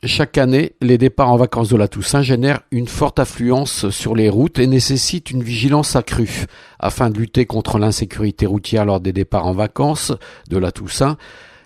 Chaque année, les départs en vacances de la Toussaint génèrent une forte affluence sur les routes et nécessitent une vigilance accrue. Afin de lutter contre l'insécurité routière lors des départs en vacances de la Toussaint,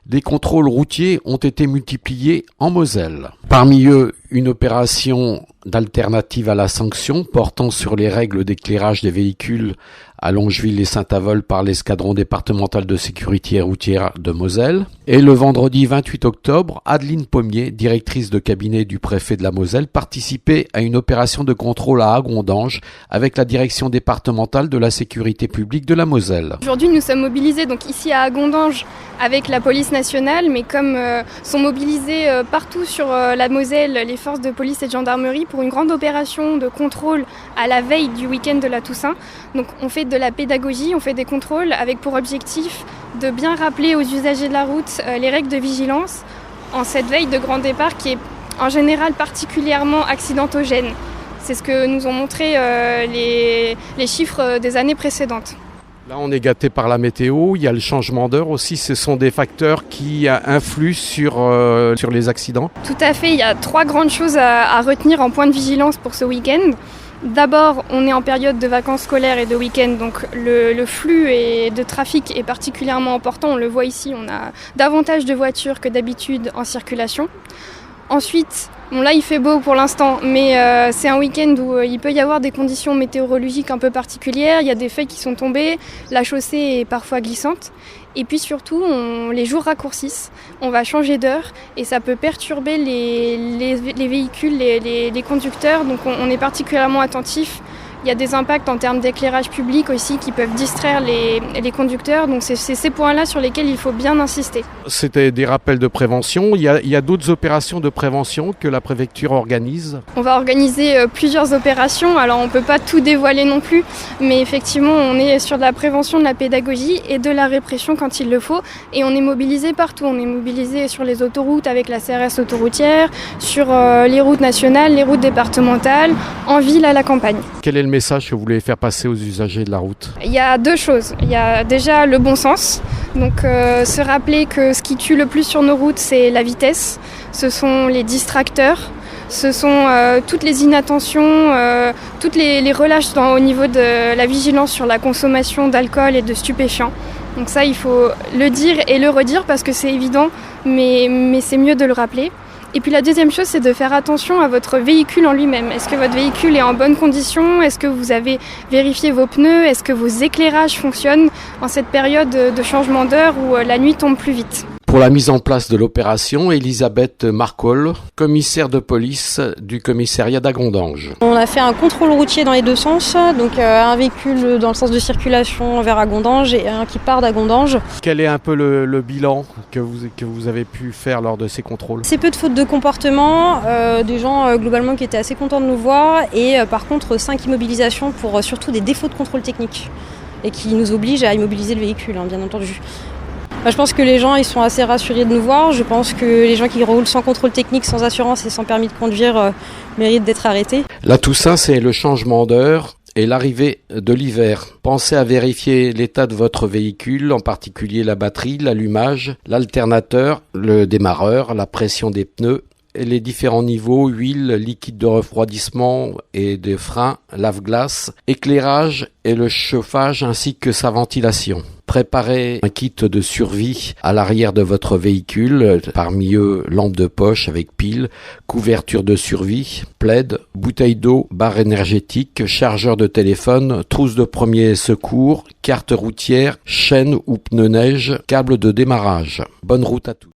des contrôles routiers ont été multipliés en Moselle. Parmi eux, une opération d'alternative à la sanction portant sur les règles d'éclairage des véhicules à Longeville et Saint-Avold par l'escadron départemental de sécurité routière de Moselle. Et le vendredi 28 octobre, Adeline Pommier, directrice de cabinet du préfet de la Moselle, participait à une opération de contrôle à Agondange avec la direction départementale de la sécurité publique de la Moselle. Aujourd'hui, nous sommes mobilisés donc ici à Agondange avec la police nationale, mais comme sont mobilisés partout sur la Moselle les forces de police et de gendarmerie pour une grande opération de contrôle à la veille du week-end de la Toussaint. Donc on fait de la pédagogie, on fait des contrôles avec pour objectif de bien rappeler aux usagers de la route les règles de vigilance en cette veille de grand départ qui est en général particulièrement accidentogène. C'est ce que nous ont montré les chiffres des années précédentes. Là, on est gâté par la météo, il y a le changement d'heure aussi, ce sont des facteurs qui influent sur les accidents. Tout à fait, il y a 3 grandes choses à retenir en point de vigilance pour ce week-end. D'abord, on est en période de vacances scolaires et de week-end, donc le flux de trafic est particulièrement important. On le voit ici, on a davantage de voitures que d'habitude en circulation. Ensuite, bon là il fait beau pour l'instant, mais c'est un week-end où il peut y avoir des conditions météorologiques un peu particulières, il y a des feuilles qui sont tombées, la chaussée est parfois glissante. Et puis surtout, les jours raccourcissent, on va changer d'heure et ça peut perturber les véhicules, les conducteurs, donc on est particulièrement attentif. Il y a des impacts en termes d'éclairage public aussi qui peuvent distraire les conducteurs. Donc c'est ces points-là sur lesquels il faut bien insister. C'était des rappels de prévention. Il y a d'autres opérations de prévention que la préfecture organise. On va organiser plusieurs opérations. Alors on ne peut pas tout dévoiler non plus. Mais effectivement, on est sur de la prévention, de la pédagogie et de la répression quand il le faut. Et on est mobilisé partout. On est mobilisé sur les autoroutes avec la CRS autoroutière, sur les routes nationales, les routes départementales, en ville, à la campagne. Quel est le message que vous voulez faire passer aux usagers de la route? Il y a 2 choses. Il y a déjà le bon sens. Donc se rappeler que ce qui tue le plus sur nos routes, c'est la vitesse. Ce sont les distracteurs. Ce sont toutes les inattentions, toutes les relâches au niveau de la vigilance sur la consommation d'alcool et de stupéfiants. Donc ça, il faut le dire et le redire parce que c'est évident, mais c'est mieux de le rappeler. Et puis la deuxième chose, c'est de faire attention à votre véhicule en lui-même. Est-ce que votre véhicule est en bonne condition? Est-ce que vous avez vérifié vos pneus? Est-ce que vos éclairages fonctionnent en cette période de changement d'heure où la nuit tombe plus vite? Pour la mise en place de l'opération, Elisabeth Marcol, commissaire de police du commissariat d'Agondange. On a fait un contrôle routier dans les 2 sens, donc un véhicule dans le sens de circulation vers Agondange et un qui part d'Agondange. Quel est un peu le bilan que vous avez pu faire lors de ces contrôles? C'est peu de fautes de comportement, des gens globalement qui étaient assez contents de nous voir et par contre 5 immobilisations pour surtout des défauts de contrôle technique et qui nous obligent à immobiliser le véhicule, bien entendu. Je pense que les gens ils sont assez rassurés de nous voir. Je pense que les gens qui roulent sans contrôle technique, sans assurance et sans permis de conduire méritent d'être arrêtés. La Toussaint, c'est le changement d'heure et l'arrivée de l'hiver. Pensez à vérifier l'état de votre véhicule, en particulier la batterie, l'allumage, l'alternateur, le démarreur, la pression des pneus, et les différents niveaux, huile, liquide de refroidissement et de frein, lave-glace, éclairage et le chauffage ainsi que sa ventilation. Préparez un kit de survie à l'arrière de votre véhicule, parmi eux lampe de poche avec pile, couverture de survie, plaid, bouteille d'eau, barre énergétique, chargeur de téléphone, trousse de premier secours, carte routière, chaîne ou pneu neige, câble de démarrage. Bonne route à tous.